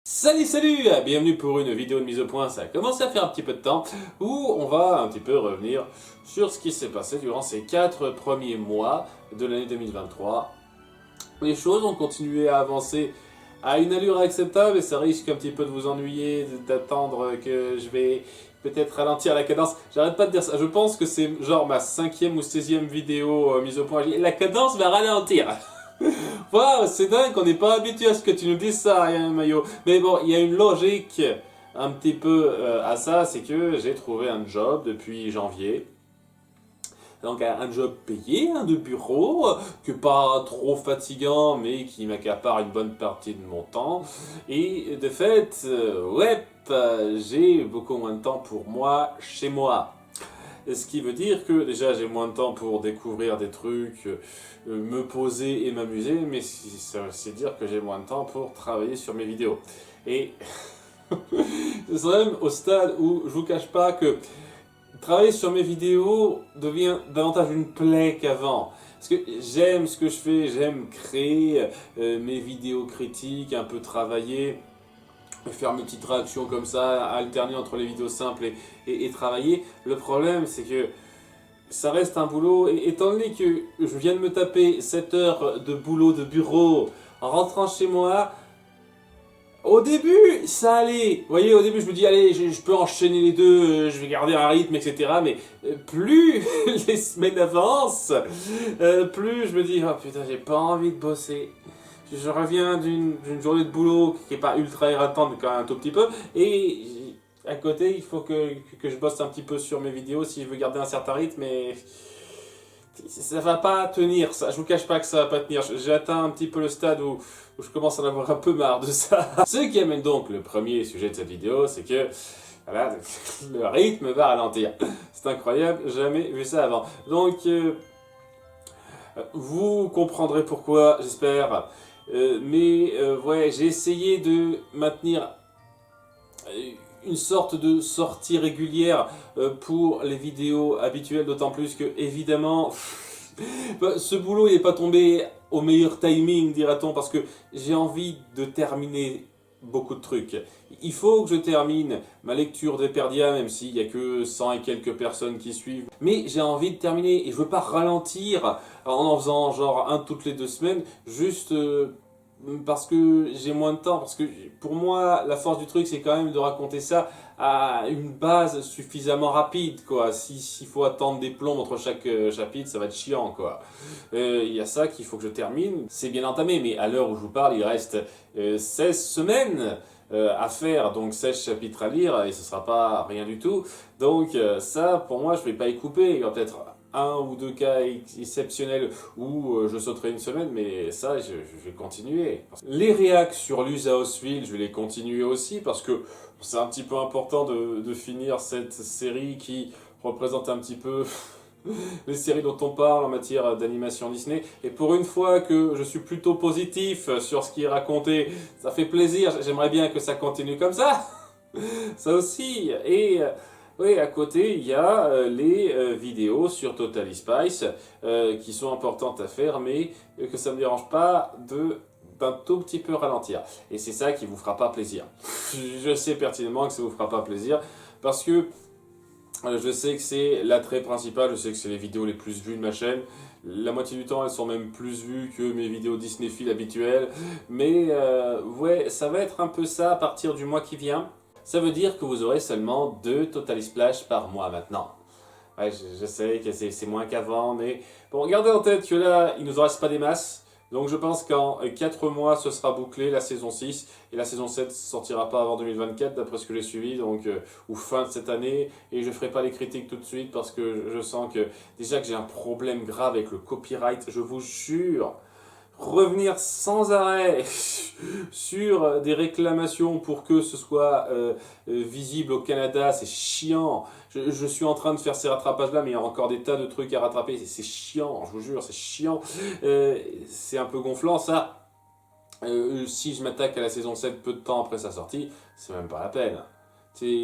Salut, bienvenue pour une vidéo de mise au point. Ça a commencé à faire un petit peu de temps où on va un petit peu revenir sur ce qui s'est passé durant ces 4 premiers mois de l'année 2023. Les choses ont continué à avancer à une allure acceptable et ça risque un petit peu de vous ennuyer, d'attendre que je vais peut-être ralentir la cadence. J'arrête pas de dire ça, je pense que c'est genre ma 5e ou 16e vidéo mise au point. La cadence va ralentir. Waouh, c'est dingue qu'on n'est pas habitué à ce que tu nous dises ça, Ryan Mayo. Mais bon, il y a une logique un petit peu à ça, c'est que j'ai trouvé un job depuis janvier. Donc un job payé, de bureau, que pas trop fatigant, mais qui m'accapare une bonne partie de mon temps. Et de fait, j'ai beaucoup moins de temps pour moi, chez moi. Ce qui veut dire que déjà j'ai moins de temps pour découvrir des trucs, me poser et m'amuser, mais ça veut aussi dire que j'ai moins de temps pour travailler sur mes vidéos. Et c'est quand même au stade où je vous cache pas que travailler sur mes vidéos devient davantage une plaie qu'avant. Parce que j'aime ce que je fais, j'aime créer mes vidéos critiques, un peu travailler, faire mes petites réactions comme ça, alterner entre les vidéos simples et travailler. Le problème, c'est que ça reste un boulot, et étant donné que je viens de me taper 7 heures de boulot de bureau en rentrant chez moi, au début, ça allait. Vous voyez, au début, je me dis, allez, je peux enchaîner les deux, je vais garder un rythme, etc. Mais plus les semaines avancent, plus je me dis, oh putain, j'ai pas envie de bosser. Je reviens d'une journée de boulot qui est pas ultra éreintante, mais quand même un tout petit peu. Et à côté, il faut que je bosse un petit peu sur mes vidéos si je veux garder un certain rythme. Mais ça va pas tenir, ça. Je vous cache pas que ça va pas tenir. J'ai atteint un petit peu le stade où je commence à en avoir un peu marre de ça. Ce qui amène donc le premier sujet de cette vidéo, c'est que voilà, le rythme va ralentir. C'est incroyable, jamais vu ça avant. Donc, vous comprendrez pourquoi, j'espère. Ouais, j'ai essayé de maintenir une sorte de sortie régulière pour les vidéos habituelles, d'autant plus que, évidemment, ce boulot n'est pas tombé au meilleur timing, dira-t-on, parce que j'ai envie de terminer beaucoup de trucs. Il faut que je termine ma lecture d'Eperdia, même s'il n'y a que 100 et quelques personnes qui suivent. Mais j'ai envie de terminer et je veux pas ralentir en faisant genre un toutes les 2 semaines, juste parce que j'ai moins de temps. Parce que pour moi, la force du truc, c'est quand même de raconter ça à une base suffisamment rapide, quoi. S'il faut attendre des plombs entre chaque chapitre, ça va être chiant, quoi. Il y a ça qu'il faut que je termine. C'est bien entamé, mais à l'heure où je vous parle, il reste 16 semaines à faire, donc 16 chapitres à lire, et ce sera pas rien du tout. Donc ça, pour moi, je vais pas y couper. Il y aura peut-être un ou deux cas exceptionnels où je sauterai une semaine, mais ça, je vais continuer. Les réacs sur l'USA Houseville, je vais les continuer aussi, parce que c'est un petit peu important de finir cette série qui représente un petit peu les séries dont on parle en matière d'animation Disney. Et pour une fois que je suis plutôt positif sur ce qui est raconté, ça fait plaisir, j'aimerais bien que ça continue comme ça. Ça aussi. Et oui, à côté, il y a les vidéos sur Totally Spice qui sont importantes à faire, mais que ça ne me dérange pas d'un tout petit peu ralentir. Et c'est ça qui vous fera pas plaisir. Je sais pertinemment que ça vous fera pas plaisir, parce que je sais que c'est l'attrait principal, je sais que c'est les vidéos les plus vues de ma chaîne. La moitié du temps, elles sont même plus vues que mes vidéos Disneyfiles habituelles. Mais ouais, ça va être un peu ça à partir du mois qui vient. Ça veut dire que vous aurez seulement 2 Totally Splash par mois maintenant. Ouais, je sais que c'est moins qu'avant, mais bon, gardez en tête que là, il nous en reste pas des masses. Donc je pense qu'en 4 mois, ce sera bouclé, la saison 6, et la saison 7 sortira pas avant 2024, d'après ce que j'ai suivi, donc ou fin de cette année, et je ferai pas les critiques tout de suite, parce que je sens que, déjà que j'ai un problème grave avec le copyright, je vous jure, revenir sans arrêt sur des réclamations pour que ce soit visible au Canada, c'est chiant. Je suis en train de faire ces rattrapages-là, mais il y a encore des tas de trucs à rattraper. C'est chiant, je vous jure, c'est chiant. C'est un peu gonflant, ça. Si je m'attaque à la saison 7 peu de temps après sa sortie, c'est même pas la peine.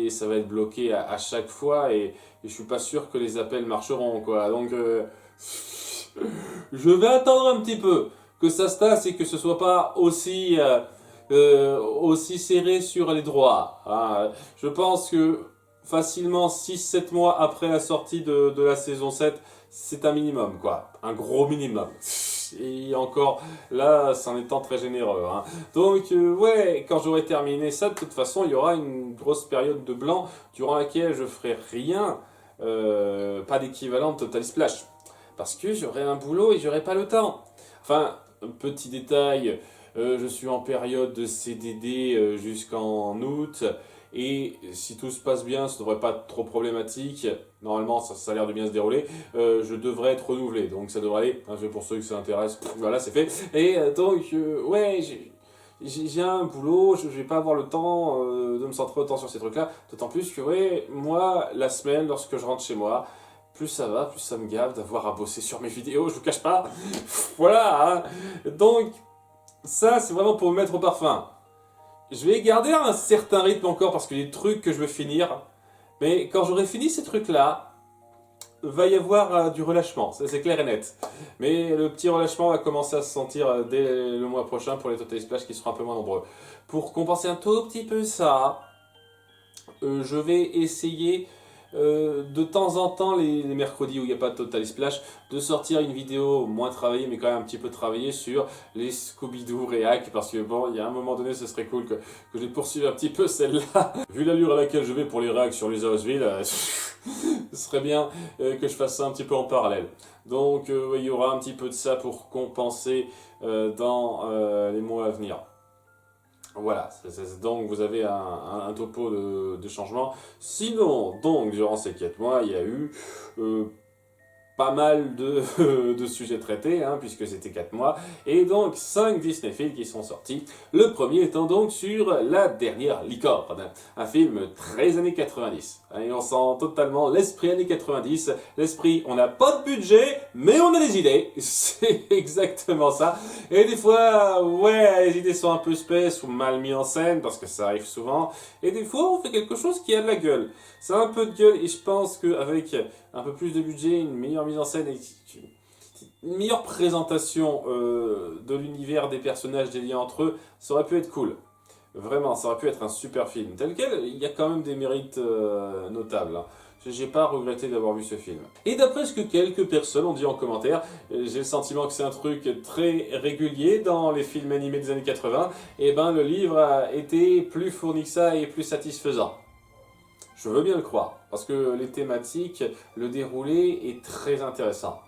Ça va être bloqué à chaque fois et je suis pas sûr que les appels marcheront, quoi. Donc, je vais attendre un petit peu que ça se tasse et que ce soit pas aussi aussi serré sur les droits. Hein. Je pense que facilement 6-7 mois après la sortie de la saison 7, c'est un minimum, quoi. Un gros minimum. Et encore, là, c'en étant très généreux. Hein. Donc, ouais, quand j'aurai terminé ça, de toute façon, il y aura une grosse période de blanc durant laquelle je ferai rien, pas d'équivalent de Total Splash. Parce que j'aurai un boulot et j'aurai pas le temps. Enfin, petit détail, je suis en période de CDD jusqu'en août. Et si tout se passe bien, ça ne devrait pas être trop problématique. Normalement, ça a l'air de bien se dérouler. Je devrais être renouvelé, donc ça devrait aller. Hein, pour ceux que ça intéresse, voilà, c'est fait. Et donc, ouais, j'ai un boulot, je vais pas avoir le temps de me centrer autant sur ces trucs-là. D'autant plus que, ouais, moi, la semaine, lorsque je rentre chez moi, plus ça va, plus ça me gave d'avoir à bosser sur mes vidéos, je vous cache pas. Voilà, hein. Donc, ça, c'est vraiment pour me mettre au parfum. Je vais garder un certain rythme encore parce que les trucs que je veux finir. Mais quand j'aurai fini ces trucs-là, va y avoir du relâchement, ça c'est clair et net. Mais le petit relâchement va commencer à se sentir dès le mois prochain pour les Total Splash qui seront un peu moins nombreux. Pour compenser un tout petit peu ça, je vais essayer de temps en temps, les mercredis où il n'y a pas de Total Splash, de sortir une vidéo moins travaillée, mais quand même un petit peu travaillée sur les Scooby-Doo réac, parce que bon, il y a un moment donné, ce serait cool que je poursuive un petit peu celle-là. Vu l'allure à laquelle je vais pour les réacs sur les Osville, ce serait bien que je fasse ça un petit peu en parallèle. Donc, il y aura un petit peu de ça pour compenser dans les mois à venir. Voilà, donc vous avez un topo de changement. Sinon, donc, durant ces 4 mois, il y a eu pas mal de sujets traités, hein, puisque c'était 4 mois, et donc 5 Disney films qui sont sortis. Le premier étant donc sur La Dernière Licorne, un film très années 90. Et on sent totalement l'esprit années 90, l'esprit on n'a pas de budget, mais on a des idées, c'est exactement ça. Et des fois, ouais, les idées sont un peu spèces ou mal mis en scène, parce que ça arrive souvent, et des fois on fait quelque chose qui a de la gueule. Ça a un peu de gueule, et je pense qu'avec un peu plus de budget, une meilleure mise en scène et une meilleure présentation de l'univers des personnages, des liens entre eux, ça aurait pu être cool. Vraiment, ça aurait pu être un super film. Tel quel, il y a quand même des mérites notables. Hein. J'ai pas regretté d'avoir vu ce film. Et d'après ce que quelques personnes ont dit en commentaire, j'ai le sentiment que c'est un truc très régulier dans les films animés des années 80, et ben le livre a été plus fourni que ça et plus satisfaisant. Je veux bien le croire, parce que les thématiques, le déroulé est très intéressant.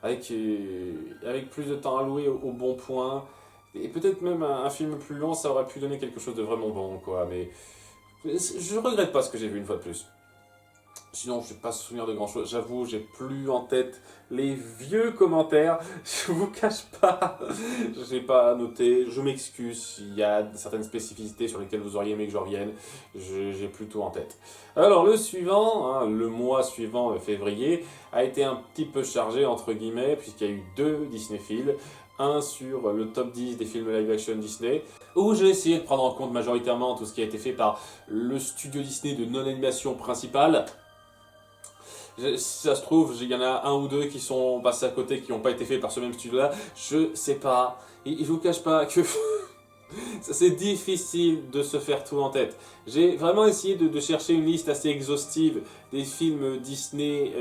Avec plus de temps alloué au bon point, et peut-être même un film plus long, ça aurait pu donner quelque chose de vraiment bon, quoi. Mais je regrette pas ce que j'ai vu une fois de plus. Sinon, je n'ai pas souvenir de grand chose. J'avoue, j'ai plus en tête les vieux commentaires. Je vous cache pas. Je n'ai pas noté. Je m'excuse s'il y a certaines spécificités sur lesquelles vous auriez aimé que je revienne. J'ai plus tout en tête. Alors, le suivant, hein, le mois suivant, février, a été un petit peu chargé, entre guillemets, puisqu'il y a eu 2 Disney films. Un sur le top 10 des films live action Disney, où j'ai essayé de prendre en compte majoritairement tout ce qui a été fait par le studio Disney de non-animation principale. Si ça se trouve, il y en a un ou deux qui sont passés à côté, qui n'ont pas été faits par ce même studio-là. Je sais pas. Et je vous cache pas que c'est difficile de se faire tout en tête. J'ai vraiment essayé de chercher une liste assez exhaustive des films Disney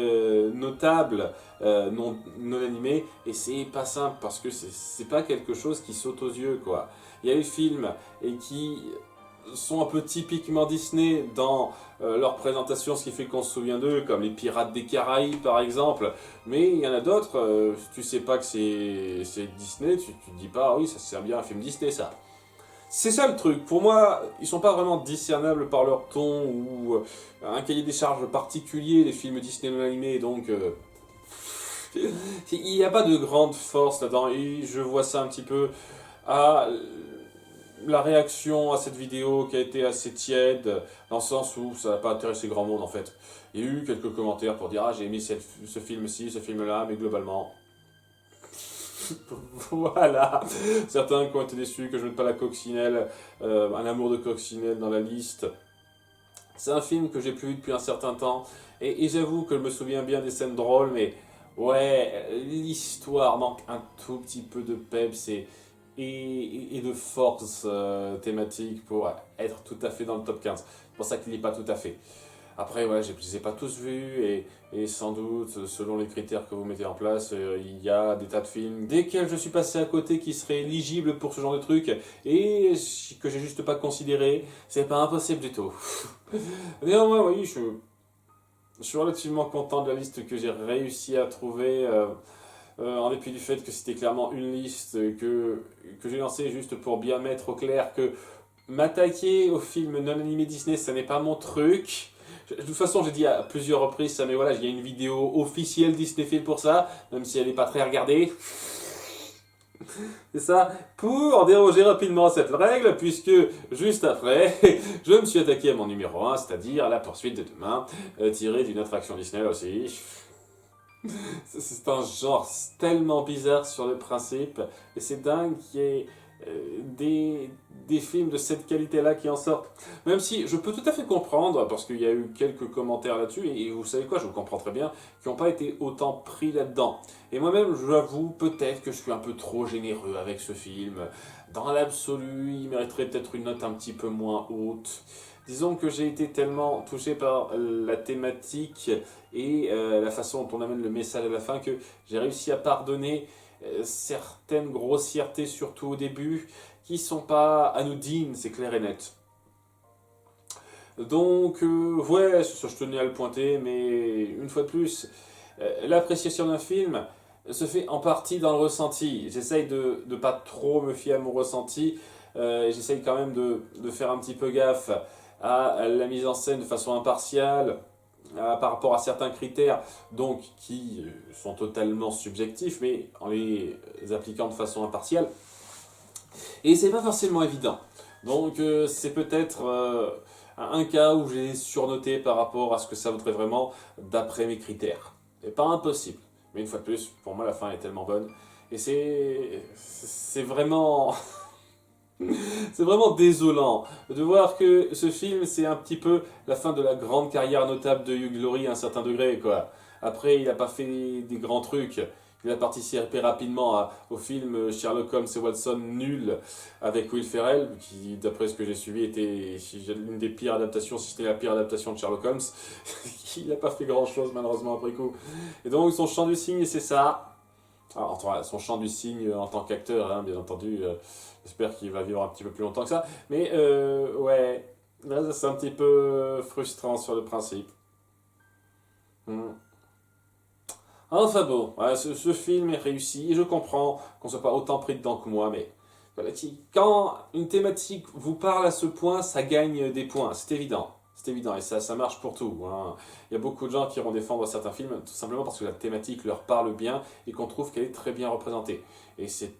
notables, non animés, et c'est pas simple parce que c'est pas quelque chose qui saute aux yeux, quoi. Il y a des films qui sont un peu typiquement Disney dans leur présentation, ce qui fait qu'on se souvient d'eux, comme les Pirates des Caraïbes par exemple. Mais il y en a d'autres, tu sais pas que c'est Disney, tu te dis pas, ah oui, ça c'est bien un film Disney ça. C'est ça le truc, pour moi, ils sont pas vraiment discernables par leur ton ou un cahier des charges particulier, les films Disney non animés, donc il n'y a pas de grande force là-dedans, et je vois ça un petit peu à la réaction à cette vidéo qui a été assez tiède, dans le sens où ça n'a pas intéressé grand monde en fait. Il y a eu quelques commentaires pour dire « Ah, j'ai aimé ce film-ci, ce film-là », mais globalement... voilà. Certains qui ont été déçus que je ne mette pas la coccinelle, un amour de coccinelle dans la liste. C'est un film que j'ai plus vu depuis un certain temps, et j'avoue que je me souviens bien des scènes drôles, mais ouais, l'histoire manque un tout petit peu de peps, et de force thématique pour être tout à fait dans le top 15. C'est pour ça qu'il n'est pas tout à fait. Après, ouais, je ne les ai pas tous vus et sans doute, selon les critères que vous mettez en place, il y a des tas de films desquels je suis passé à côté qui seraient éligibles pour ce genre de truc et que j'ai juste pas considéré. C'est pas impossible du tout. Néanmoins, oui, je suis relativement content de la liste que j'ai réussi à trouver. En dépit du fait que c'était clairement une liste que j'ai lancée juste pour bien mettre au clair que m'attaquer aux films non animés Disney, ça n'est pas mon truc. De toute façon, j'ai dit à plusieurs reprises ça, mais voilà, il y a une vidéo officielle Disney Film pour ça, même si elle n'est pas très regardée. C'est ça, pour déroger rapidement à cette règle, puisque juste après, je me suis attaqué à mon numéro 1, c'est-à-dire La poursuite de demain, tiré d'une attraction Disney aussi. C'est un genre tellement bizarre sur le principe, et c'est dingue qu'il y ait des films de cette qualité-là qui en sortent. Même si je peux tout à fait comprendre, parce qu'il y a eu quelques commentaires là-dessus, et vous savez quoi, je le comprends très bien, qui n'ont pas été autant pris là-dedans. Et moi-même, j'avoue peut-être que je suis un peu trop généreux avec ce film. Dans l'absolu, il mériterait peut-être une note un petit peu moins haute. Disons que j'ai été tellement touché par la thématique et la façon dont on amène le message à la fin que j'ai réussi à pardonner certaines grossièretés, surtout au début, qui sont pas anodines, c'est clair et net. Donc, ouais, ça, je tenais à le pointer, mais une fois de plus, l'appréciation d'un film se fait en partie dans le ressenti. J'essaye de ne pas trop me fier à mon ressenti, j'essaye quand même de faire un petit peu gaffe à la mise en scène de façon impartiale, par rapport à certains critères donc qui sont totalement subjectifs, mais en les appliquant de façon impartiale. Et c'est pas forcément évident. Donc c'est peut-être un cas où j'ai surnoté par rapport à ce que ça vaudrait vraiment d'après mes critères. C'est pas impossible. Mais une fois de plus, pour moi la fin est tellement bonne. Et c'est vraiment... c'est vraiment désolant de voir que ce film, c'est un petit peu la fin de la grande carrière notable de Hugh Laurie à un certain degré, quoi. Après, il n'a pas fait des grands trucs. Il a participé rapidement au film Sherlock Holmes et Watson nul avec Will Ferrell, qui, d'après ce que j'ai suivi, était l'une des pires adaptations, si c'était la pire adaptation de Sherlock Holmes. Il n'a pas fait grand-chose, malheureusement, après coup. Et donc, son chant du cygne, c'est ça. Alors, son chant du cygne en tant qu'acteur, hein, bien entendu, j'espère qu'il va vivre un petit peu plus longtemps que ça. Mais ouais, là c'est un petit peu frustrant sur le principe. Hmm. Enfin bon, voilà, ce film est réussi, et je comprends qu'on ne soit pas autant pris dedans que moi, mais voilà, quand une thématique vous parle à ce point, ça gagne des points, c'est évident. C'est évident, et ça marche pour tout, hein. Il y a beaucoup de gens qui vont défendre certains films tout simplement parce que la thématique leur parle bien et qu'on trouve qu'elle est très bien représentée. Et c'est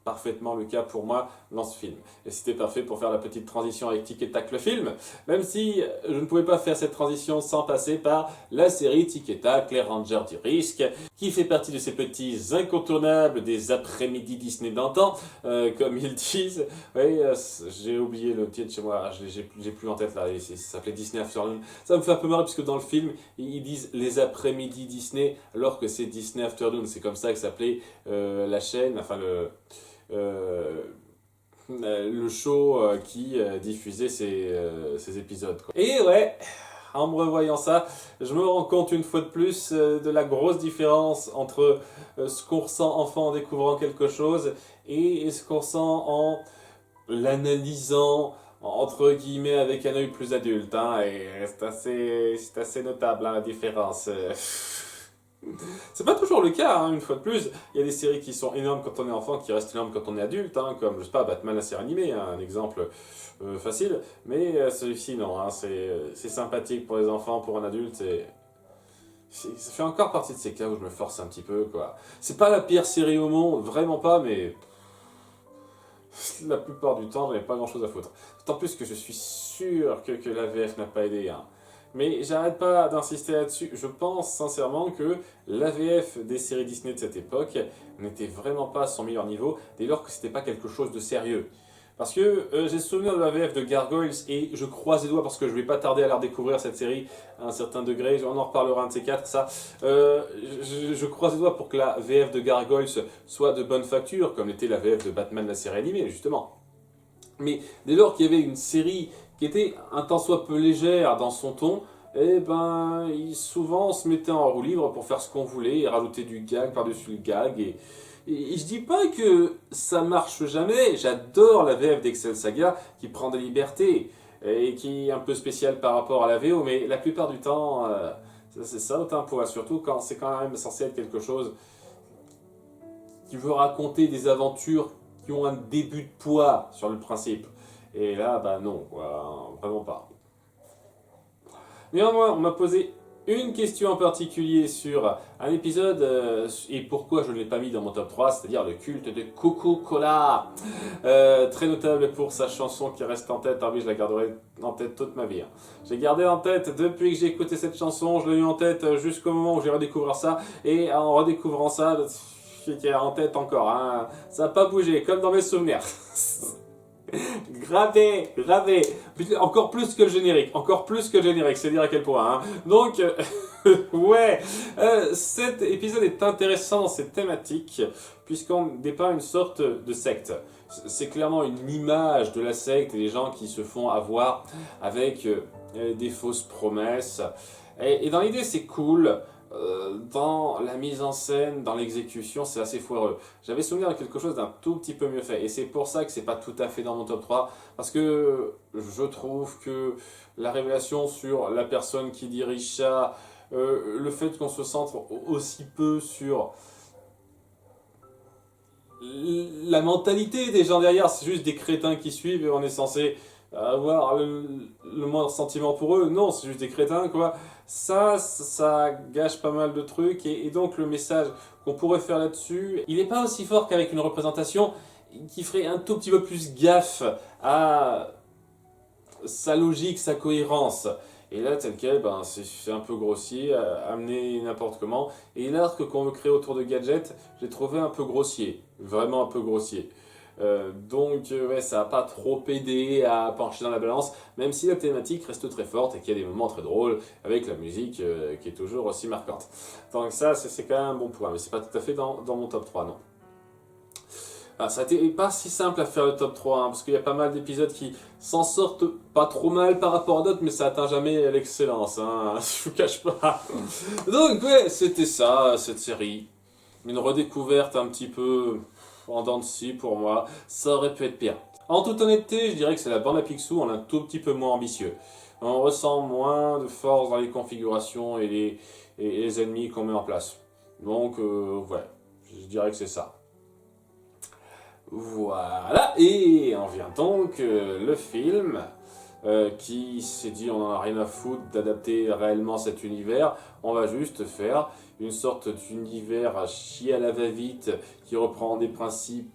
parfaitement le cas pour moi dans ce film. Et c'était parfait pour faire la petite transition avec Tic et Tac le film, même si je ne pouvais pas faire cette transition sans passer par la série Tic et Tac, les Rangers du risque, qui fait partie de ces petits incontournables des après-midi Disney d'antan, comme ils disent. Oui, j'ai oublié le titre chez moi, j'ai plus en tête là, ça s'appelait Disney Afternoon. Ça me fait un peu marrer puisque dans le film, ils disent les après-midi Disney, alors que c'est Disney Afternoon. C'est comme ça que s'appelait la chaîne, enfin le show qui diffusait ces épisodes, quoi. Et ouais, en me revoyant ça, je me rends compte une fois de plus de la grosse différence entre ce qu'on ressent enfant en découvrant quelque chose et ce qu'on ressent en l'analysant entre guillemets avec un œil plus adulte, hein, et c'est assez notable, hein, la différence. C'est pas toujours le cas, hein, une fois de plus. Il y a des séries qui sont énormes quand on est enfant, qui restent énormes quand on est adulte, hein, comme, je sais pas, Batman la série animée, hein, un exemple facile. Mais celui-ci, non, hein, c'est sympathique pour les enfants, pour un adulte, ça fait encore partie de ces cas où je me force un petit peu, quoi. C'est pas la pire série au monde, vraiment pas, mais la plupart du temps, j'en ai pas grand-chose à foutre. D'autant plus que je suis sûr que la VF n'a pas aidé, hein. Mais j'arrête pas d'insister là-dessus. Je pense sincèrement que l'AVF des séries Disney de cette époque n'était vraiment pas à son meilleur niveau, dès lors que c'était pas quelque chose de sérieux. Parce que j'ai souvenir de la VF de Gargoyles et je croise les doigts parce que je vais pas tarder à la redécouvrir cette série à un certain degré, on en reparlera un de ces quatre, ça. Je croise les doigts pour que la VF de Gargoyles soit de bonne facture, comme était la VF de Batman la série animée justement. Mais dès lors qu'il y avait une série qui était un tant soit peu légère dans son ton, eh ben, souvent on se mettait en roue libre pour faire ce qu'on voulait et rajouter du gag par-dessus le gag. Et je dis pas que ça marche jamais, j'adore la VF d'Excel Saga qui prend des libertés et qui est un peu spéciale par rapport à la VO, mais la plupart du temps, c'est ça autant pour surtout quand c'est quand même censé être quelque chose qui veut raconter des aventures qui ont un début de poids sur le principe. Et là, bah non, quoi, vraiment pas. Néanmoins, on m'a posé une question en particulier sur un épisode et pourquoi je ne l'ai pas mis dans mon top 3, c'est-à-dire le culte de Coca-Cola. Très notable pour sa chanson qui reste en tête. Ah oui, je la garderai en tête toute ma vie. Hein. J'ai gardé en tête depuis que j'ai écouté cette chanson, je l'ai eu en tête jusqu'au moment où j'ai redécouvert ça. Et en redécouvrant ça, j'ai en tête encore. Hein. Ça n'a pas bougé, comme dans mes souvenirs. Gravé, gravé. Encore plus que le générique, c'est dire à quel point. Hein. Donc, ouais, cet épisode est intéressant dans ses thématiques, puisqu'on dépeint une sorte de secte. C'est clairement une image de la secte et des gens qui se font avoir avec des fausses promesses. Et dans l'idée, c'est cool. Dans la mise en scène, dans l'exécution, c'est assez foireux. J'avais souvenir de quelque chose d'un tout petit peu mieux fait. Et c'est pour ça que c'est pas tout à fait dans mon top 3. Parce que je trouve que la révélation sur la personne qui dirige ça, le fait qu'on se centre aussi peu sur la mentalité des gens derrière, c'est juste des crétins qui suivent et on est censé avoir le moindre sentiment pour eux. Non, c'est juste des crétins, quoi. Ça gâche pas mal de trucs et donc le message qu'on pourrait faire là-dessus, il n'est pas aussi fort qu'avec une représentation qui ferait un tout petit peu plus gaffe à sa logique, sa cohérence. Et là, tel quel, ben, c'est un peu grossier, amené n'importe comment. Et l'arc qu'on veut créer autour de Gadget, j'ai trouvé un peu grossier, vraiment un peu grossier. Ouais, ça n'a pas trop aidé à pencher dans la balance, même si la thématique reste très forte et qu'il y a des moments très drôles avec la musique qui est toujours aussi marquante. Donc ça, c'est quand même un bon point, mais c'est pas tout à fait dans mon top 3, non. Ah, ça n'a été pas si simple à faire le top 3, hein, parce qu'il y a pas mal d'épisodes qui s'en sortent pas trop mal par rapport à d'autres, mais ça atteint jamais l'excellence, hein, je vous cache pas. Donc ouais, c'était ça, cette série. Une redécouverte un petit peu en dents de scie pour moi, ça aurait pu être pire. En toute honnêteté, je dirais que c'est la bande à Picsou, on est un tout petit peu moins ambitieux. On ressent moins de force dans les configurations et les ennemis qu'on met en place. Donc ouais, je dirais que c'est ça. Voilà, et on vient donc le film qui s'est dit on en a rien à foutre d'adapter réellement cet univers, on va juste faire une sorte d'univers à chier à la va-vite qui reprend des principes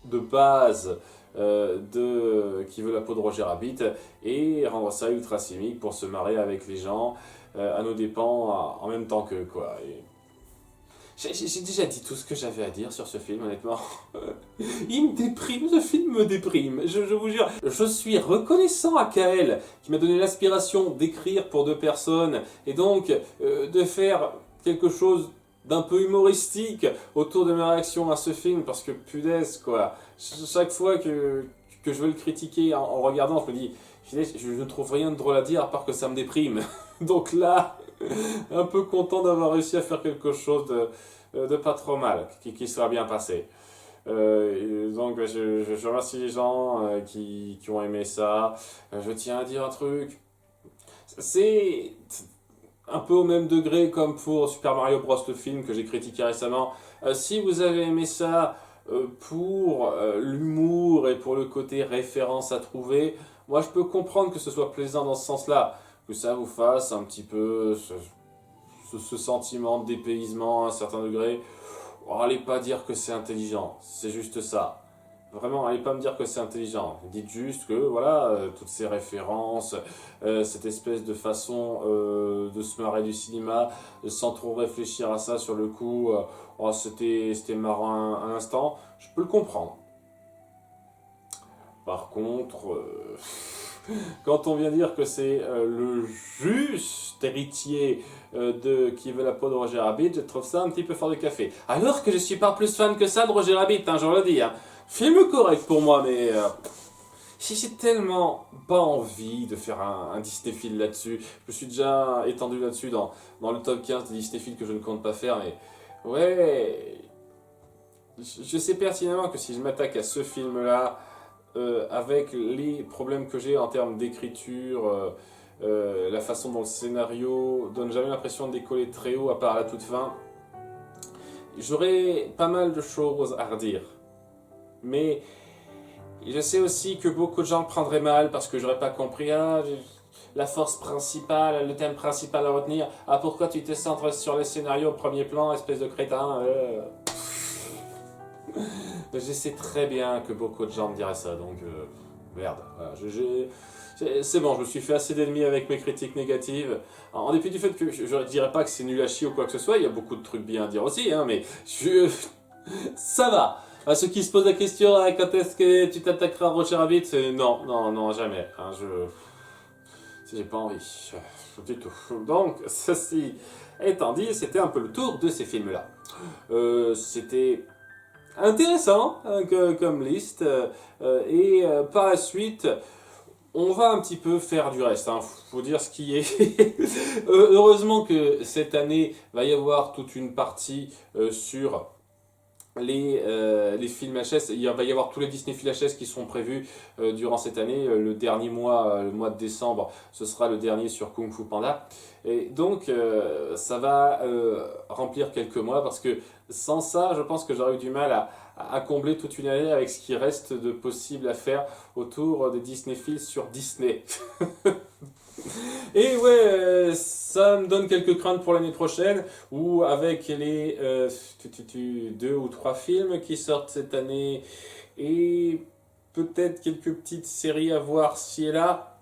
de base qui veut la peau de Roger Rabbit et rendre ça ultra cynique pour se marrer avec les gens à nos dépens en même temps que quoi. J'ai déjà dit tout ce que j'avais à dire sur ce film, honnêtement. Il me déprime, ce film me déprime, je vous jure. Je suis reconnaissant à Kael, qui m'a donné l'inspiration d'écrire pour deux personnes, et donc de faire quelque chose d'un peu humoristique autour de ma réaction à ce film, parce que punaise, quoi. Chaque fois que je veux le critiquer en regardant, je me dis, je ne trouve rien de drôle à dire à part que ça me déprime. Donc là, un peu content d'avoir réussi à faire quelque chose de pas trop mal, qui sera bien passé. Donc je remercie les gens qui ont aimé ça. Je tiens à dire un truc. C'est un peu au même degré comme pour Super Mario Bros. Le film que j'ai critiqué récemment. Si vous avez aimé ça pour l'humour et pour le côté référence à trouver, moi je peux comprendre que ce soit plaisant dans ce sens-là. Que ça vous fasse un petit peu ce sentiment de dépaysement à un certain degré. Oh, allez pas dire que c'est intelligent, c'est juste ça. Vraiment, allez pas me dire que c'est intelligent. Dites juste que voilà, toutes ces références, cette espèce de façon de se marrer du cinéma, sans trop réfléchir à ça sur le coup, c'était marrant un instant, je peux le comprendre. Par contre, quand on vient dire que c'est le juste héritier qui veut la peau de Roger Rabbit, je trouve ça un petit peu fort de café. Alors que je suis pas plus fan que ça de Roger Rabbit, hein, je le dis. Hein. Film correct pour moi, mais j'ai tellement pas envie de faire un Disney-film là-dessus. Je me suis déjà étendu là-dessus dans le top 15 des Disney-films que je ne compte pas faire, mais ouais, je sais pertinemment que si je m'attaque à ce film-là, avec les problèmes que j'ai en termes d'écriture, la façon dont le scénario donne jamais l'impression de décoller très haut à part à la toute fin, j'aurais pas mal de choses à redire. Mais je sais aussi que beaucoup de gens le prendraient mal parce que j'aurais pas compris la force principale, le thème principal à retenir. Ah, pourquoi tu te centres sur le scénario au premier plan, espèce de crétin Je sais très bien que beaucoup de gens me diraient ça, donc merde. Voilà, c'est bon, je me suis fait assez d'ennemis avec mes critiques négatives. En dépit du fait que je ne dirais pas que c'est nul à chier ou quoi que ce soit, il y a beaucoup de trucs bien à dire aussi, hein, mais ça va. À ceux qui se posent la question, ah, quand est-ce que tu t'attaqueras à Roger Rabbit, non, non, non, jamais. Hein, j'ai pas envie, du tout. Donc, ceci étant dit, c'était un peu le tour de ces films-là. C'était intéressant hein, comme liste. Et par la suite, on va un petit peu faire du reste. Hein. Faut dire ce qui est. Heureusement que cette année, va y avoir toute une partie sur les films HS. Il va y avoir tous les Disney films HS qui sont prévus durant cette année. Le dernier mois, le mois de décembre, ce sera le dernier sur Kung Fu Panda. Et donc, ça va remplir quelques mois parce que sans ça, je pense que j'aurais eu du mal à combler toute une année avec ce qui reste de possible à faire autour des Disney films sur Disney. Et ouais, ça me donne quelques craintes pour l'année prochaine, où avec les 2 ou 3 films qui sortent cette année, et peut-être quelques petites séries à voir ci et là,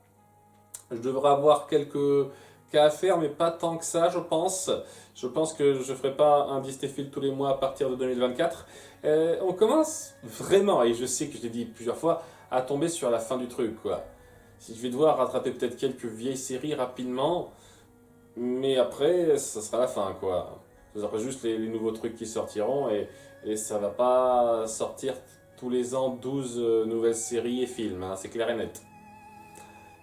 je devrais avoir quelques cas à faire, mais pas tant que ça, je pense. Je pense que je ne ferai pas un Disney Film tous les mois à partir de 2024. On commence vraiment, et je sais que je l'ai dit plusieurs fois, à tomber sur la fin du truc, quoi. Si je vais devoir rattraper peut-être quelques vieilles séries rapidement, mais après, ça sera la fin, quoi. Ce sera juste les nouveaux trucs qui sortiront, et ça va pas sortir tous les ans 12 nouvelles séries et films, hein, c'est clair et net.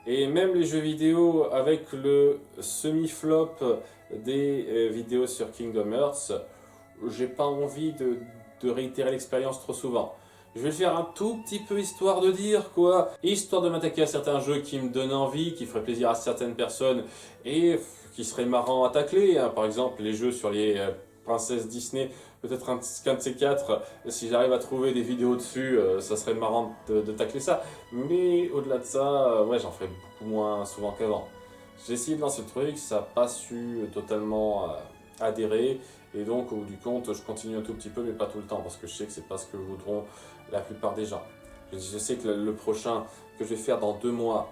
Et même les jeux vidéo, avec le semi-flop des vidéos sur Kingdom Hearts, j'ai pas envie de réitérer l'expérience trop souvent. Je vais le faire un tout petit peu histoire de dire quoi, histoire de m'attaquer à certains jeux qui me donnent envie, qui feraient plaisir à certaines personnes et qui seraient marrants à tacler. Hein. Par exemple, les jeux sur les princesses Disney, peut-être qu'un de ces quatre, si j'arrive à trouver des vidéos dessus, ça serait marrant de tacler ça. Mais au-delà de ça, ouais, j'en ferai beaucoup moins souvent qu'avant. J'ai essayé de lancer le truc, ça n'a pas su totalement adhérer. Et donc, au bout du compte, je continue un tout petit peu, mais pas tout le temps, parce que je sais que c'est pas ce que voudront la plupart des gens. Je sais que le prochain que je vais faire dans 2 mois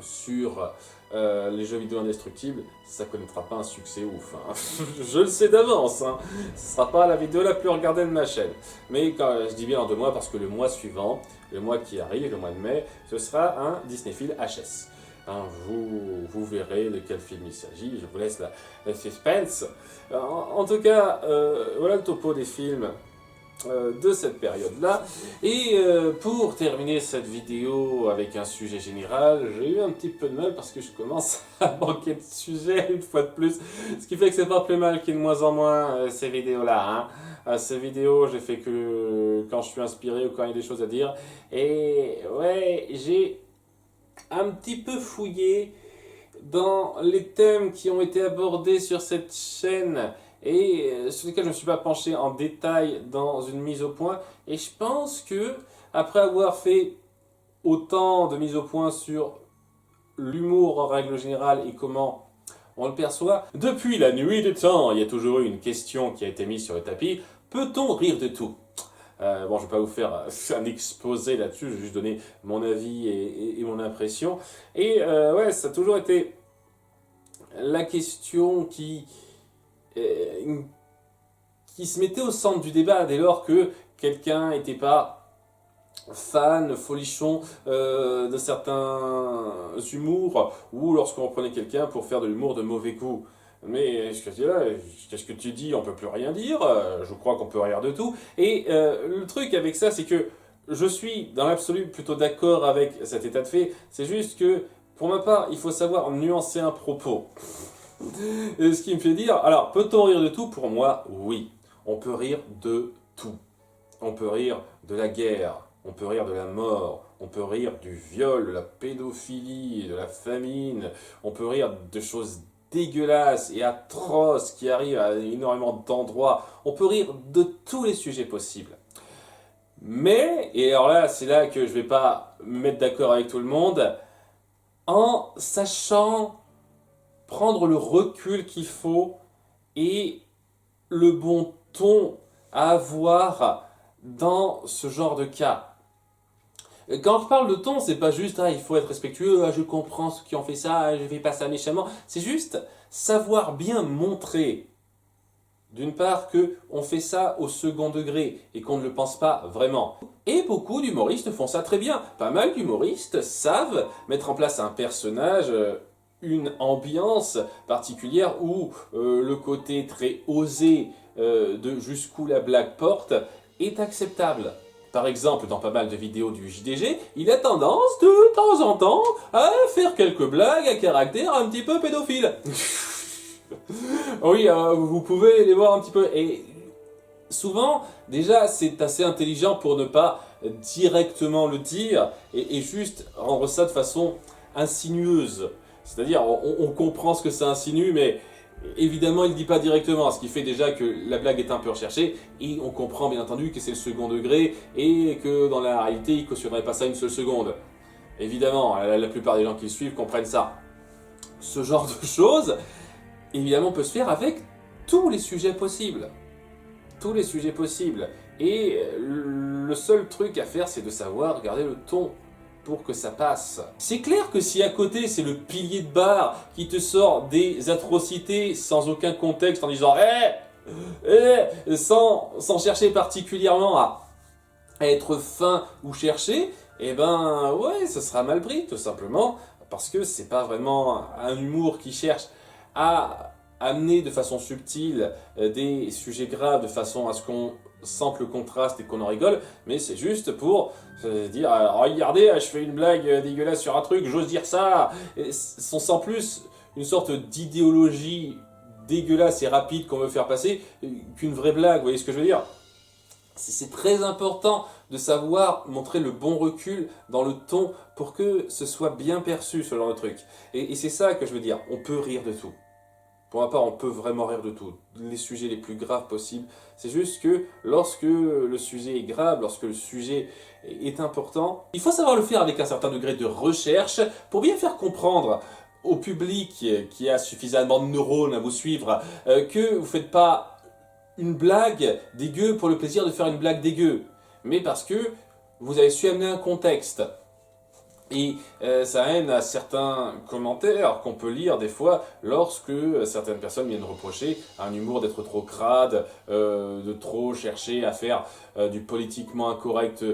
sur les jeux vidéo indestructibles, ça connaîtra pas un succès ouf. Hein. Je le sais d'avance. Hein. Ce sera pas la vidéo la plus regardée de ma chaîne. Mais quand je dis bien dans 2 mois, parce que le mois suivant, le mois qui arrive, le mois de mai, ce sera un Disney Film HS. Hein, vous verrez de quel film il s'agit, je vous laisse la suspense. En tout cas, voilà le topo des films de cette période-là. Et pour terminer cette vidéo avec un sujet général, j'ai eu un petit peu de mal parce que je commence à manquer de sujet une fois de plus. Ce qui fait que c'est pas plus mal qu'il y ait de moins en moins ces vidéos-là. Hein. Ces vidéos, j'ai fait que quand je suis inspiré ou quand il y a des choses à dire. Et ouais, j'ai un petit peu fouillé dans les thèmes qui ont été abordés sur cette chaîne et sur lesquels je ne me suis pas penché en détail dans une mise au point. Et je pense que, après avoir fait autant de mises au point sur l'humour en règle générale et comment on le perçoit, depuis la nuit des temps, il y a toujours eu une question qui a été mise sur le tapis: peut-on rire de tout ? Bon, je ne vais pas vous faire un exposé là-dessus, je vais juste donner mon avis et mon impression. Et ouais, ça a toujours été la question qui se mettait au centre du débat dès lors que quelqu'un n'était pas fan, folichon de certains humours, ou lorsqu'on prenait quelqu'un pour faire de l'humour de mauvais goût. Mais qu'est-ce que tu dis? On peut plus rien dire. Je crois qu'on peut rire de tout. Et le truc avec ça, c'est que je suis dans l'absolu plutôt d'accord avec cet état de fait. C'est juste que, pour ma part, il faut savoir nuancer un propos. Et ce qui me fait dire, alors, peut-on rire de tout? Pour moi, oui. On peut rire de tout. On peut rire de la guerre, on peut rire de la mort, on peut rire du viol, de la pédophilie, de la famine, on peut rire de choses dégueulasses et atroces qui arrivent à énormément d'endroits. On peut rire de tous les sujets possibles. Mais, et alors là, c'est là que je vais pas me mettre d'accord avec tout le monde, en sachant prendre le recul qu'il faut et le bon ton à avoir dans ce genre de cas. Quand je parle de ton, c'est pas juste il faut être respectueux, je comprends ceux qui ont fait ça, je fais pas ça méchamment. C'est juste savoir bien montrer, d'une part, que on fait ça au second degré et qu'on ne le pense pas vraiment. Et beaucoup d'humoristes font ça très bien. Pas mal d'humoristes savent mettre en place un personnage, une ambiance particulière où le côté très osé de jusqu'où la blague porte est acceptable. Par exemple, dans pas mal de vidéos du JDG, il a tendance de temps en temps à faire quelques blagues à caractère un petit peu pédophile. Oui, vous pouvez les voir un petit peu. Et souvent, déjà, c'est assez intelligent pour ne pas directement le dire et juste rendre ça de façon insinueuse. C'est-à-dire, on comprend ce que ça insinue, mais évidemment, il ne dit pas directement, ce qui fait déjà que la blague est un peu recherchée, et on comprend bien entendu que c'est le second degré, et que dans la réalité, il ne cautionnerait pas ça une seule seconde. Évidemment, la plupart des gens qui le suivent comprennent ça. Ce genre de choses, évidemment, peut se faire avec tous les sujets possibles. Tous les sujets possibles. Et le seul truc à faire, c'est de savoir garder le ton pour que ça passe. C'est clair que si à côté c'est le pilier de bar qui te sort des atrocités sans aucun contexte en disant sans chercher particulièrement à être fin ou chercher, eh ben ouais, ce sera mal pris tout simplement parce que c'est pas vraiment un humour qui cherche à amener de façon subtile des sujets graves de façon à ce qu'on sente le contraste et qu'on en rigole, mais c'est juste pour dire regardez, je fais une blague dégueulasse sur un truc, j'ose dire ça. Et on sent plus une sorte d'idéologie dégueulasse et rapide qu'on veut faire passer qu'une vraie blague, vous voyez ce que je veux dire? C'est très important de savoir montrer le bon recul dans le ton pour que ce soit bien perçu, ce genre de truc. Et c'est ça que je veux dire, on peut rire de tout. Pour ma part, on peut vraiment rire de tout, les sujets les plus graves possibles. C'est juste que lorsque le sujet est grave, lorsque le sujet est important, il faut savoir le faire avec un certain degré de recherche pour bien faire comprendre au public qui a suffisamment de neurones à vous suivre que vous ne faites pas une blague dégueu pour le plaisir de faire une blague dégueu, mais parce que vous avez su amener un contexte. Et ça amène à certains commentaires qu'on peut lire des fois lorsque certaines personnes viennent reprocher à un humour d'être trop crade, de trop chercher à faire du politiquement incorrect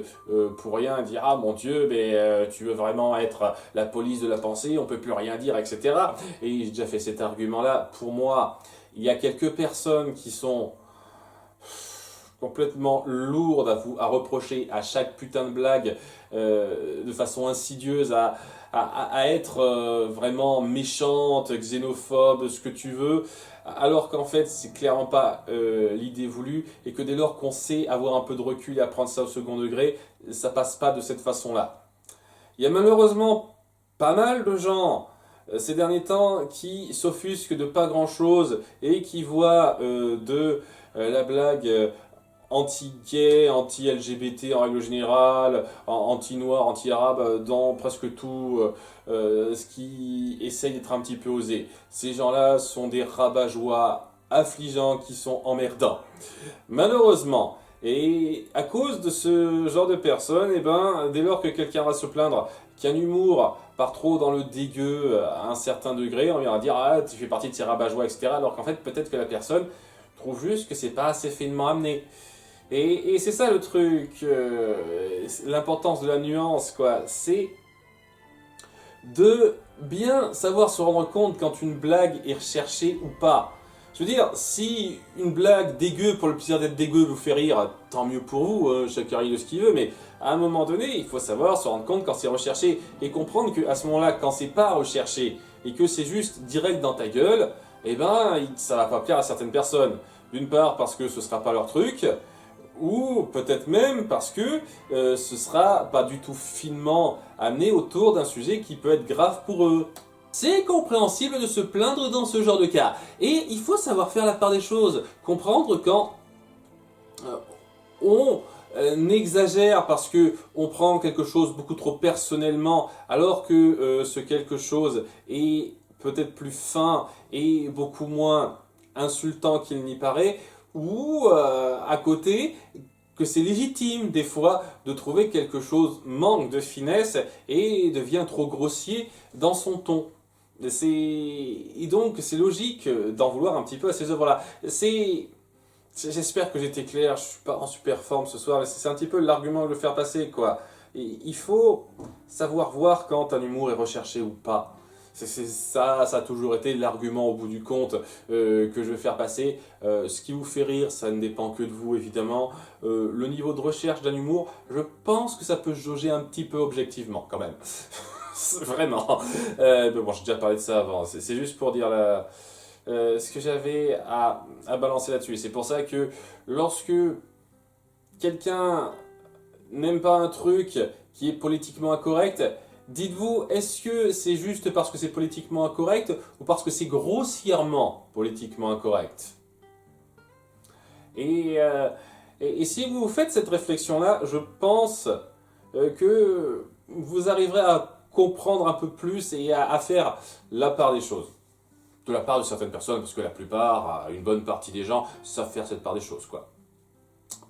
pour rien, dire ah mon Dieu, mais tu veux vraiment être la police de la pensée, on peut plus rien dire, etc. Et j'ai déjà fait cet argument-là. Pour moi, il y a quelques personnes qui sont complètement lourde à reprocher à chaque putain de blague de façon insidieuse, à être vraiment méchante, xénophobe, ce que tu veux, alors qu'en fait c'est clairement pas l'idée voulue et que dès lors qu'on sait avoir un peu de recul et apprendre ça au second degré, ça passe pas de cette façon-là. Il y a malheureusement pas mal de gens ces derniers temps qui s'offusquent de pas grand-chose et qui voient de la blague anti-gay, anti-LGBT en règle générale, anti-noir, anti-arabe, dans presque tout ce qui essaye d'être un petit peu osé. Ces gens-là sont des rabat-joie affligeants qui sont emmerdants. Malheureusement, et à cause de ce genre de personnes, eh ben, dès lors que quelqu'un va se plaindre qu'un humour part trop dans le dégueu à un certain degré, on viendra dire ah tu fais partie de ces rabat-joie, etc. Alors qu'en fait peut-être que la personne trouve juste que c'est pas assez finement amené. Et c'est ça le truc, l'importance de la nuance, quoi. C'est de bien savoir se rendre compte quand une blague est recherchée ou pas. Je veux dire, si une blague dégueu pour le plaisir d'être dégueu vous fait rire, tant mieux pour vous, chacun rit de ce qu'il veut, mais à un moment donné, il faut savoir se rendre compte quand c'est recherché et comprendre qu'à ce moment-là, quand c'est pas recherché et que c'est juste direct dans ta gueule, eh ben, ça va pas plaire à certaines personnes. D'une part parce que ce sera pas leur truc, ou peut-être même parce que ce sera pas du tout finement amené autour d'un sujet qui peut être grave pour eux. C'est compréhensible de se plaindre dans ce genre de cas, et il faut savoir faire la part des choses, comprendre quand on exagère parce que on prend quelque chose beaucoup trop personnellement, alors que ce quelque chose est peut-être plus fin et beaucoup moins insultant qu'il n'y paraît, ou à côté que c'est légitime des fois de trouver quelque chose manque de finesse et devient trop grossier dans son ton. Et donc c'est logique d'en vouloir un petit peu à ces œuvres-là. J'espère que j'étais clair, je suis pas en super forme ce soir, mais c'est un petit peu l'argument de le faire passer, quoi. Et il faut savoir voir quand un humour est recherché ou pas. Ça a toujours été l'argument au bout du compte que je veux faire passer. Ce qui vous fait rire, ça ne dépend que de vous, évidemment. Le niveau de recherche d'un humour, je pense que ça peut se jauger un petit peu objectivement, quand même. Vraiment. Mais bon, j'ai déjà parlé de ça avant. C'est juste pour dire ce que j'avais à balancer là-dessus. C'est pour ça que lorsque quelqu'un n'aime pas un truc qui est politiquement incorrect, dites-vous, est-ce que c'est juste parce que c'est politiquement incorrect ou parce que c'est grossièrement politiquement incorrect? Et si vous faites cette réflexion-là, je pense que vous arriverez à comprendre un peu plus et à faire la part des choses. De la part de certaines personnes, parce que la plupart, une bonne partie des gens, savent faire cette part des choses, quoi.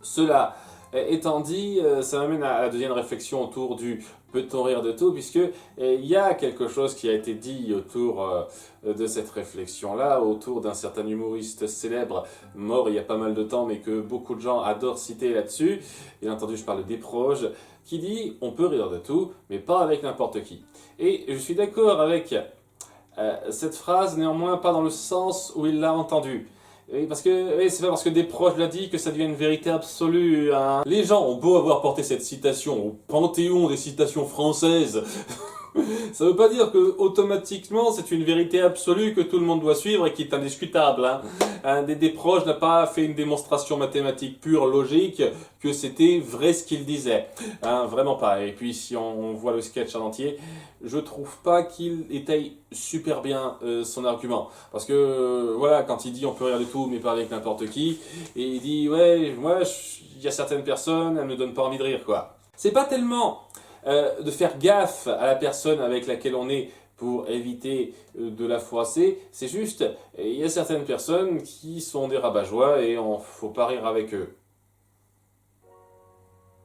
Cela étant dit, ça m'amène à la deuxième réflexion autour du peut-on rire de tout, puisque il y a quelque chose qui a été dit autour de cette réflexion-là, autour d'un certain humoriste célèbre, mort il y a pas mal de temps, mais que beaucoup de gens adorent citer là-dessus. Bien entendu, je parle de Desproges, qui dit « on peut rire de tout, mais pas avec n'importe qui ». Et je suis d'accord avec cette phrase, néanmoins pas dans le sens où il l'a entendue. Oui, parce que oui, c'est pas parce que Desproges l'a dit que ça devient une vérité absolue, hein. Les gens ont beau avoir porté cette citation au panthéon des citations françaises, ça veut pas dire que automatiquement c'est une vérité absolue que tout le monde doit suivre et qui est indiscutable, hein. Desproges n'a pas fait une démonstration mathématique pure, logique, que c'était vrai ce qu'il disait, hein, vraiment pas. Et puis si on voit le sketch en entier, je trouve pas qu'il étaye super bien son argument. Parce que voilà, quand il dit on peut rire de tout mais pas avec n'importe qui, et il dit ouais, moi il y a certaines personnes, elles me donnent pas envie de rire, quoi. C'est pas tellement de faire gaffe à la personne avec laquelle on est pour éviter de la froisser, c'est juste, il y a certaines personnes qui sont des rabat-joie et on faut pas rire avec eux.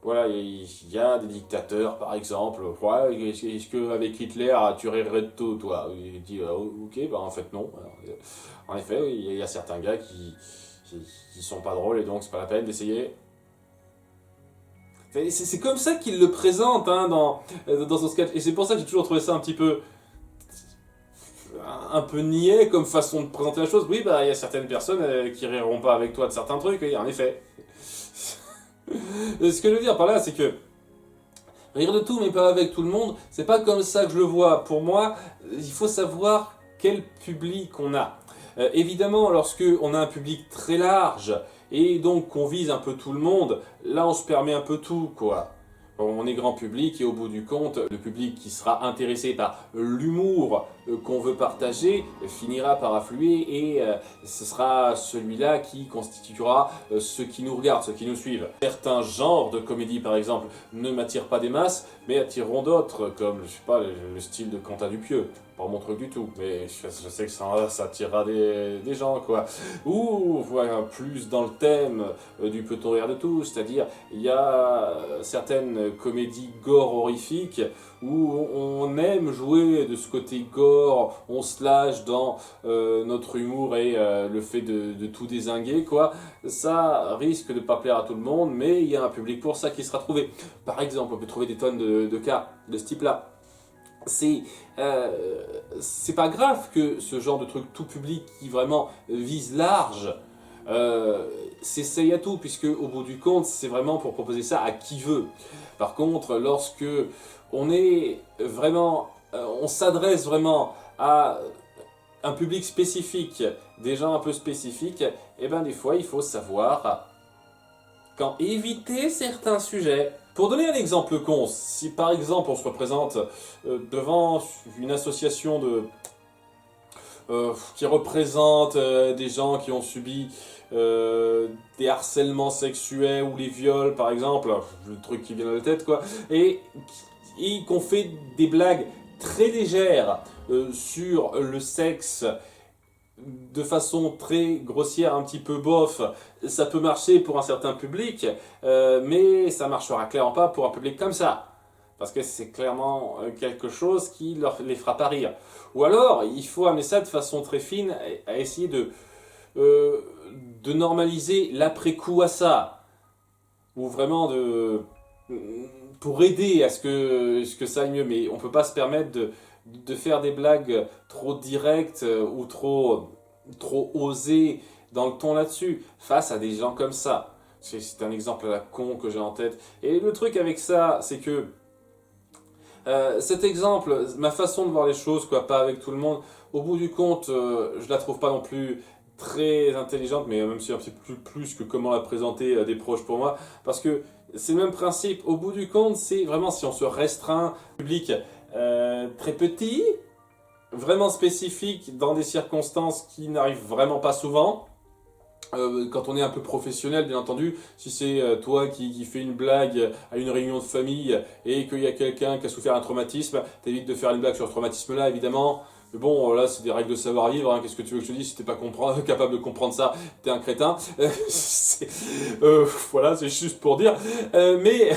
Voilà, il y a des dictateurs par exemple, ouais, est-ce qu'avec Hitler tu rirais de tout, toi? Il dit ok, bah en fait non. Alors, en effet, oui, il y a certains gars qui sont pas drôles et donc c'est pas la peine d'essayer. C'est comme ça qu'il le présente, hein, dans son sketch. Et c'est pour ça que j'ai toujours trouvé ça un peu niais comme façon de présenter la chose. Oui, bah il y a certaines personnes qui riront pas avec toi de certains trucs, oui, en effet. Ce que je veux dire par là, c'est que rire de tout mais pas avec tout le monde, c'est pas comme ça que je le vois. Pour moi, il faut savoir quel public on a. Évidemment, lorsque on a un public très large et donc qu'on vise un peu tout le monde, là on se permet un peu tout, quoi. On est grand public et au bout du compte, le public qui sera intéressé par l'humour qu'on veut partager finira par affluer et ce sera celui-là qui constituera ceux qui nous regardent, ceux qui nous suivent. Certains genres de comédie par exemple ne m'attirent pas des masses mais attireront d'autres comme, je sais pas, le style de Quentin Dupieux. Pas mon truc du tout, mais je sais que ça attirera des gens, quoi. Ou voilà, plus dans le thème du peut-on rire de tout, c'est-à-dire il y a certaines comédies gore horrifiques où on aime jouer de ce côté gore, on se lâche dans notre humour et le fait de tout dézinguer, quoi, ça risque de pas plaire à tout le monde, mais il y a un public pour ça qui sera trouvé. Par exemple, on peut trouver des tonnes de cas de ce type-là. C'est pas grave que ce genre de truc tout public qui vraiment vise large s'essaye à tout, puisque au bout du compte, c'est vraiment pour proposer ça à qui veut. Par contre, lorsque on est vraiment, on s'adresse vraiment à un public spécifique, des gens un peu spécifiques, et ben des fois il faut savoir quand éviter certains sujets. Pour donner un exemple con, si par exemple on se représente devant une association qui représente des gens qui ont subi des harcèlements sexuels ou les viols par exemple, le truc qui vient à la tête quoi, et qu'on fait des blagues très légères sur le sexe, de façon très grossière, un petit peu bof, ça peut marcher pour un certain public, mais ça marchera clairement pas pour un public comme ça. Parce que c'est clairement quelque chose qui les fera pas rire. Ou alors, il faut amener ça de façon très fine, à essayer de normaliser l'après-coup à ça. Ou vraiment pour aider à ce que ça aille mieux. Mais on peut pas se permettre de faire des blagues trop directes ou trop osées dans le ton là-dessus, face à des gens comme ça. C'est un exemple à la con que j'ai en tête. Et le truc avec ça, c'est que cet exemple, ma façon de voir les choses, quoi, pas avec tout le monde, au bout du compte, je la trouve pas non plus très intelligente, mais même si un petit peu plus que comment la présenter à des proches pour moi, parce que c'est le même principe. Au bout du compte, c'est vraiment si on se restreint public très petit, vraiment spécifique, dans des circonstances qui n'arrivent vraiment pas souvent. Quand on est un peu professionnel, bien entendu, si c'est toi qui fais une blague à une réunion de famille et qu'il y a quelqu'un qui a souffert un traumatisme, t'évites de faire une blague sur ce traumatisme-là, évidemment. Mais bon, là, c'est des règles de savoir-vivre, hein. Qu'est-ce que tu veux que je te dise? Si t'es pas capable de comprendre ça, t'es un crétin. Voilà, c'est juste pour dire. Mais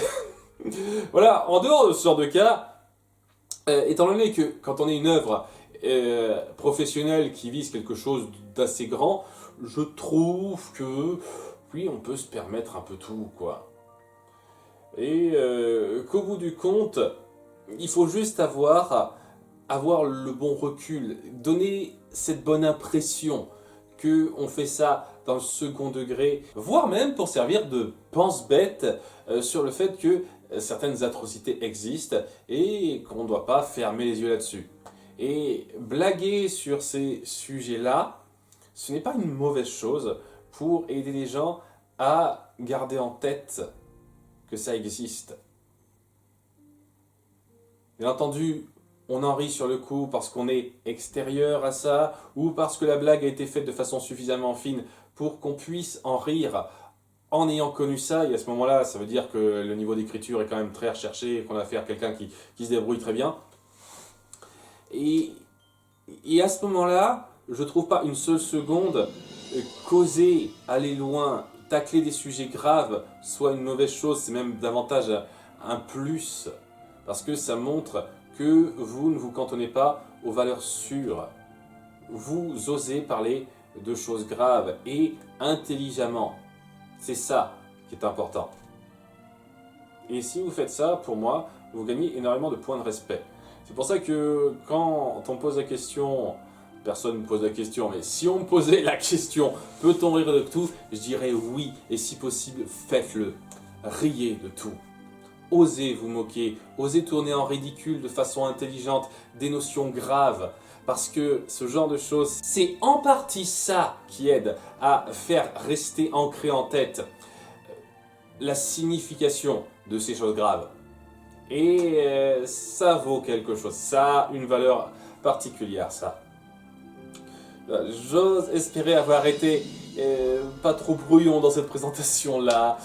voilà, en dehors de ce genre de cas, étant donné que quand on est une œuvre professionnelle qui vise quelque chose d'assez grand, je trouve que oui, on peut se permettre un peu tout, quoi. Et qu'au bout du compte, il faut juste avoir le bon recul, donner cette bonne impression qu'on fait ça dans le second degré, voire même pour servir de pense-bête sur le fait que certaines atrocités existent et qu'on ne doit pas fermer les yeux là-dessus. Et blaguer sur ces sujets-là, ce n'est pas une mauvaise chose pour aider les gens à garder en tête que ça existe. Bien entendu, on en rit sur le coup parce qu'on est extérieur à ça ou parce que la blague a été faite de façon suffisamment fine pour qu'on puisse en rire en ayant connu ça. Et à ce moment-là, ça veut dire que le niveau d'écriture est quand même très recherché et qu'on a affaire à quelqu'un qui se débrouille très bien. Et à ce moment-là, je trouve pas une seule seconde causer, aller loin, tacler des sujets graves soit une mauvaise chose, c'est même davantage un plus, parce que ça montre que vous ne vous cantonnez pas aux valeurs sûres. Vous osez parler de choses graves et intelligemment. C'est ça qui est important. Et si vous faites ça, pour moi, vous gagnez énormément de points de respect. C'est pour ça que quand on pose la question, personne ne me pose la question, mais si on me posait la question, peut-on rire de tout? Je dirais oui, et si possible, faites-le. Riez de tout. Osez vous moquer, osez tourner en ridicule de façon intelligente des notions graves, parce que ce genre de choses, c'est en partie ça qui aide à faire rester ancré en tête la signification de ces choses graves. Et ça vaut quelque chose, ça a une valeur particulière, ça. J'ose espérer avoir été pas trop brouillon dans cette présentation-là.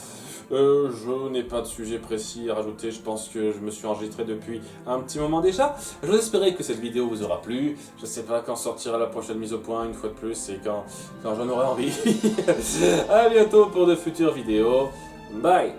Je n'ai pas de sujet précis à rajouter, je pense que je me suis enregistré depuis un petit moment déjà. J'ose espérer que cette vidéo vous aura plu. Je ne sais pas quand sortira la prochaine mise au point, une fois de plus, et quand j'en aurai envie. À bientôt pour de futures vidéos. Bye!